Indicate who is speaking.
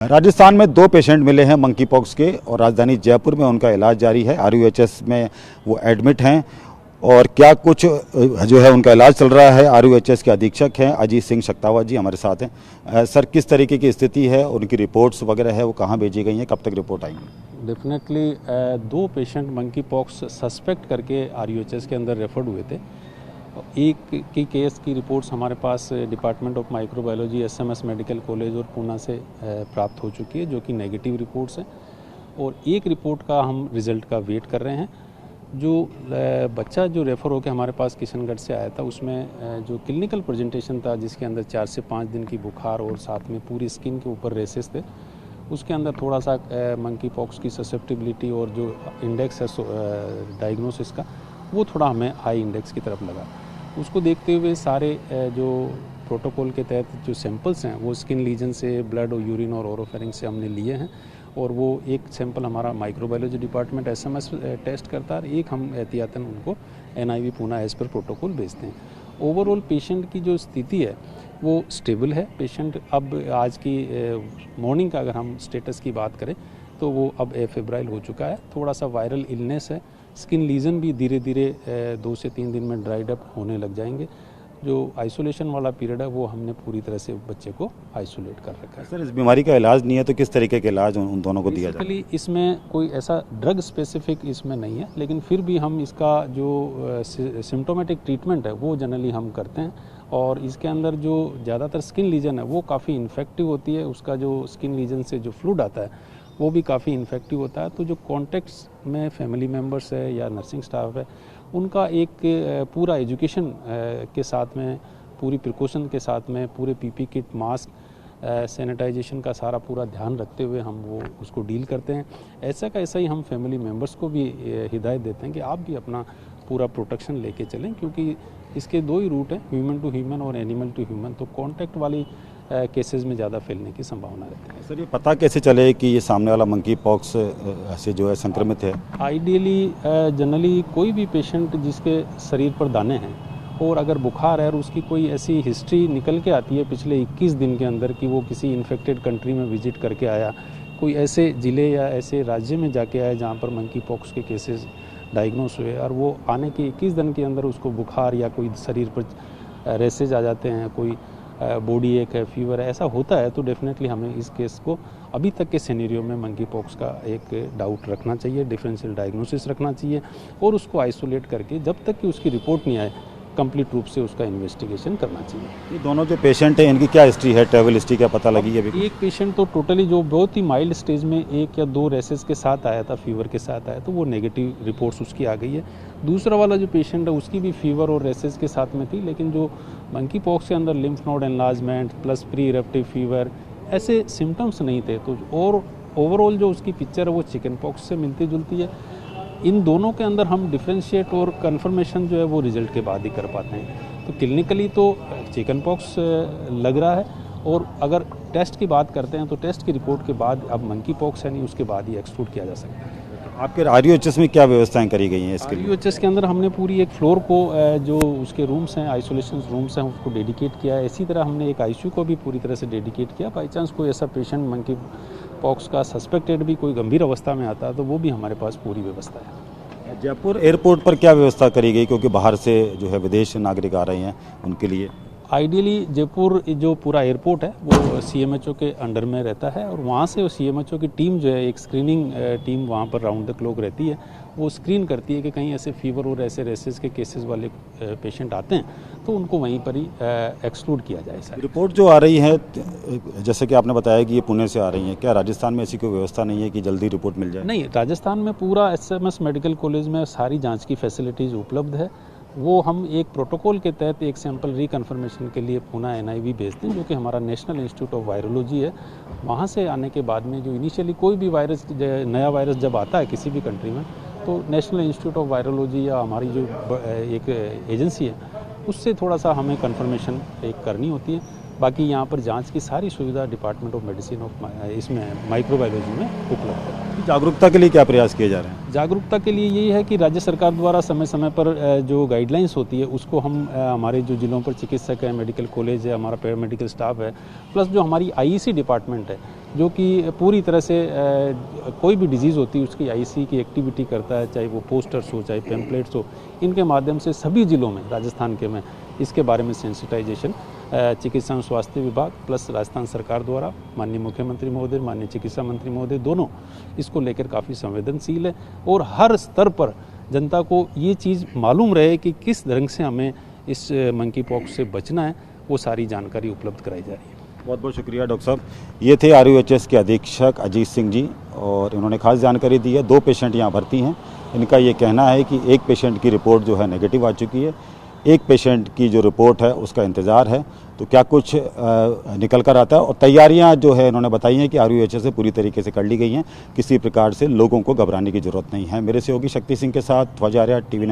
Speaker 1: राजस्थान में 2 पेशेंट मिले हैं मंकी पॉक्स के और राजधानी जयपुर में उनका इलाज जारी है। आरयूएचएस में वो एडमिट हैं और क्या कुछ जो है उनका इलाज चल रहा है। आरयूएचएस के अधीक्षक हैं अजीत सिंह शक्तावत जी हमारे साथ हैं। सर, किस तरीके की स्थिति है, उनकी रिपोर्ट्स वगैरह है वो कहाँ भेजी गई हैं, कब तक रिपोर्ट आएंगी?
Speaker 2: Definitely 2 patient monkey pox suspect करके आरयूएचएस के अंदर रेफर्ड हुए थे। एक की केस की रिपोर्ट्स हमारे पास department of microbiology SMS medical college और पूना से प्राप्त हो चुकी है, जो कि नेगेटिव रिपोर्ट्स हैं। और एक रिपोर्ट का हम रिज़ल्ट का वेट कर रहे हैं। जो बच्चा जो रेफ़र होकर हमारे पास किशनगढ़ से आया था, उसमें जो क्लिनिकल प्रेजेंटेशन था, जिसके अंदर 4 से 5 दिन की बुखार और साथ में पूरी स्किन के ऊपर रेसेस थे, उसके अंदर थोड़ा सा मंकी पॉक्स की ससेप्टिबिलिटी और जो इंडेक्स है डायग्नोसिस का, वो थोड़ा हमें हाई इंडेक्स की तरफ लगा। उसको देखते हुए सारे जो प्रोटोकॉल के तहत जो सैंपल्स हैं वो स्किन लीजन से, ब्लड और यूरिन और ओरोफेरिंग से हमने लिए हैं। और वो एक सैंपल हमारा माइक्रोबायोलॉजी डिपार्टमेंट एसएमएस टेस्ट करता है, एक हम एहतियातन उनको NIV Poona as per protocol भेजते हैं। ओवरऑल पेशेंट की जो स्थिति है वो स्टेबल है। पेशेंट अब आज की मॉर्निंग का अगर हम स्टेटस की बात करें तो वो अब फेब्राइल हो चुका है। थोड़ा सा वायरल इलनेस है, स्किन लीजन भी धीरे धीरे 2 से 3 दिन में ड्राइड अप होने लग जाएंगे। जो आइसोलेशन वाला पीरियड है वो हमने पूरी तरह से बच्चे को आइसोलेट कर रखा है।
Speaker 1: सर, इस बीमारी का इलाज नहीं है तो किस तरीके का इलाज उन दोनों को दिया जाए?
Speaker 2: इसमें कोई ऐसा ड्रग स्पेसिफिक इसमें नहीं है, लेकिन फिर भी हम इसका जो सिम्टोमेटिक ट्रीटमेंट है वो जनरली हम करते हैं। और इसके अंदर जो ज़्यादातर स्किन लीजन है वो काफ़ी इन्फेक्टिव होती है। उसका जो स्किन लीजन से जो फ्लूइड आता है वो भी काफ़ी इन्फेक्टिव होता है। तो जो कॉन्टेक्ट्स में फैमिली मेम्बर्स है या नर्सिंग स्टाफ है, उनका एक पूरा एजुकेशन के साथ में, पूरी प्रिकॉशन के साथ में, पूरे पीपी किट, मास्क, सैनिटाइजेशन का सारा पूरा ध्यान रखते हुए हम वो उसको डील करते हैं। ऐसा का ऐसा ही हम फैमिली मेम्बर्स को भी हिदायत देते हैं कि आप भी अपना पूरा प्रोटेक्शन लेके चलें, क्योंकि इसके 2 ही रूट हैं, ह्यूमन टू ह्यूमन और एनिमल टू ह्यूमन। तो कॉन्टैक्ट वाली केसेस में ज़्यादा फैलने की संभावना रहती है।
Speaker 1: सर, ये पता कैसे चले कि ये सामने वाला मंकी पॉक्स से जो है संक्रमित है?
Speaker 2: आइडियली जनरली कोई भी पेशेंट जिसके शरीर पर दाने हैं और अगर बुखार है और उसकी कोई ऐसी हिस्ट्री निकल के आती है पिछले 21 दिन के अंदर कि वो किसी इन्फेक्टेड कंट्री में विजिट करके आया, कोई ऐसे ज़िले या ऐसे राज्य में जाके आया जहाँ पर मंकी पॉक्स के केसेस डायग्नोस हुए, और वो आने के 21 दिन के अंदर उसको बुखार या कोई शरीर पर रेसेज आ जाते हैं, कोई बॉडी एक है, फीवर है, ऐसा होता है, तो डेफिनेटली हमें इस केस को अभी तक के सिनेरियो में मंकी पॉक्स का एक डाउट रखना चाहिए, डिफरेंशियल डायग्नोसिस रखना चाहिए और उसको आइसोलेट करके जब तक कि उसकी रिपोर्ट नहीं आए कंप्लीट रूप से उसका इन्वेस्टिगेशन करना चाहिए।
Speaker 1: ये दोनों जो पेशेंट हैं इनकी क्या हिस्ट्री है, ट्रैवल हिस्ट्री क्या पता लगी है अभी?
Speaker 2: एक पेशेंट तो टोटली जो बहुत ही माइल्ड स्टेज में 1 या 2 रेसेस के साथ आया था, फीवर के साथ आया, तो वो नेगेटिव रिपोर्ट्स उसकी आ गई है। दूसरा वाला जो पेशेंट है उसकी भी फीवर और रेसेस के साथ में थी, लेकिन जो मंकी पॉक्स के अंदर lymph node enlargement plus pre eruptive fever ऐसे सिम्टम्स नहीं थे। तो और ओवरऑल जो उसकी पिक्चर है वो चिकन पॉक्स से मिलती जुलती है। इन दोनों के अंदर हम डिफ्रेंशिएट और कन्फर्मेशन जो है वो रिजल्ट के बाद ही कर पाते हैं। तो क्लिनिकली तो चिकन पॉक्स लग रहा है, और अगर टेस्ट की बात करते हैं तो टेस्ट की रिपोर्ट के बाद अब मंकी पॉक्स है नहीं, उसके बाद ही एक्सक्लूड किया जा सकता है।
Speaker 1: आपके आरयूएचएस में क्या व्यवस्थाएं करी गई हैं इसके लिए?
Speaker 2: आरयूएचएस के अंदर हमने पूरी एक फ्लोर को जो उसके रूम्स हैं, आइसोलेशन रूम्स हैं, उसको डेडिकेट किया है। इसी तरह हमने एक आईसीयू को भी पूरी तरह से डेडिकेट किया। बाई चांस कोई ऐसा पेशेंट मंकी पॉक्स का सस्पेक्टेड भी कोई गंभीर अवस्था में आता है तो वो भी हमारे पास पूरी व्यवस्था है।
Speaker 1: जयपुर एयरपोर्ट पर क्या व्यवस्था करी गई, क्योंकि बाहर से जो है विदेश नागरिक आ रहे हैं उनके लिए?
Speaker 2: आइडियली जयपुर जो पूरा एयरपोर्ट है वो सीएमएचओ के अंडर में रहता है, और वहाँ से सीएमएचओ की टीम जो है, एक स्क्रीनिंग टीम वहाँ पर राउंड द क्लॉक रहती है। वो स्क्रीन करती है कि कहीं ऐसे फीवर और ऐसे रेसेस के केसेस वाले पेशेंट आते हैं तो उनको वहीं पर ही एक्सक्लूड किया जाए। सर,
Speaker 1: रिपोर्ट जो आ रही है, जैसे कि आपने बताया कि ये पुणे से आ रही है, क्या राजस्थान में ऐसी कोई व्यवस्था नहीं है कि जल्दी रिपोर्ट मिल जाए?
Speaker 2: नहीं, राजस्थान में पूरा एसएमएस मेडिकल कॉलेज में सारी जाँच की फैसिलिटीज़ उपलब्ध है। वो हम एक प्रोटोकॉल के तहत एक सैंपल रिकन्फर्मेशन के लिए पूना एनआईवी भेजते हैं, जो कि हमारा नेशनल इंस्टीट्यूट ऑफ वायरोलॉजी है। वहाँ से आने के बाद में जो इनिशियली कोई भी वायरस, नया वायरस जब आता है किसी भी कंट्री में, तो नेशनल इंस्टीट्यूट ऑफ वायरोलॉजी या हमारी जो एक एजेंसी है उससे थोड़ा सा हमें कन्फर्मेशन एक करनी होती है। बाकी यहाँ पर जांच की सारी सुविधा डिपार्टमेंट ऑफ मेडिसिन ऑफ इसमें माइक्रोबायोलॉजी में उपलब्ध है।
Speaker 1: जागरूकता के लिए क्या प्रयास किए जा रहे हैं?
Speaker 2: जागरूकता के लिए यही है कि राज्य सरकार द्वारा समय समय पर जो गाइडलाइंस होती है उसको हम हमारे जो जिलों पर चिकित्सक है, मेडिकल कॉलेज है, हमारा पैरामेडिकल स्टाफ है, प्लस जो हमारी आईईसी डिपार्टमेंट है जो कि पूरी तरह से कोई भी डिजीज़ होती है उसकी आईईसी की एक्टिविटी करता है, चाहे वो पोस्टर्स हो चाहे पैम्पलेट्स हो, इनके माध्यम से सभी जिलों में राजस्थान के में इसके बारे में सेंसिटाइजेशन चिकित्सा एवं स्वास्थ्य विभाग प्लस राजस्थान सरकार द्वारा माननीय मुख्यमंत्री महोदय, माननीय चिकित्सा मंत्री महोदय दोनों इसको लेकर काफ़ी संवेदनशील है और हर स्तर पर जनता को ये चीज़ मालूम रहे कि किस ढंग से हमें इस मंकी पॉक्स से बचना है, वो सारी जानकारी उपलब्ध कराई जा रही है।
Speaker 1: बहुत बहुत शुक्रिया डॉक्टर साहब। ये थे RUHS के अधीक्षक अजीत सिंह जी और इन्होंने खास जानकारी दी है। 2 पेशेंट यहाँ भर्ती हैं। इनका ये कहना है कि एक पेशेंट की रिपोर्ट जो है नेगेटिव आ चुकी है, एक पेशेंट की जो रिपोर्ट है उसका इंतज़ार है, तो क्या कुछ निकल कर आता है। और तैयारियां जो है इन्होंने बताई हैं कि RUHS से पूरी तरीके से कर ली गई हैं, किसी प्रकार से लोगों को घबराने की ज़रूरत नहीं है। मेरे सहयोगी शक्ति सिंह के साथ ध्वज आर्या, TV9।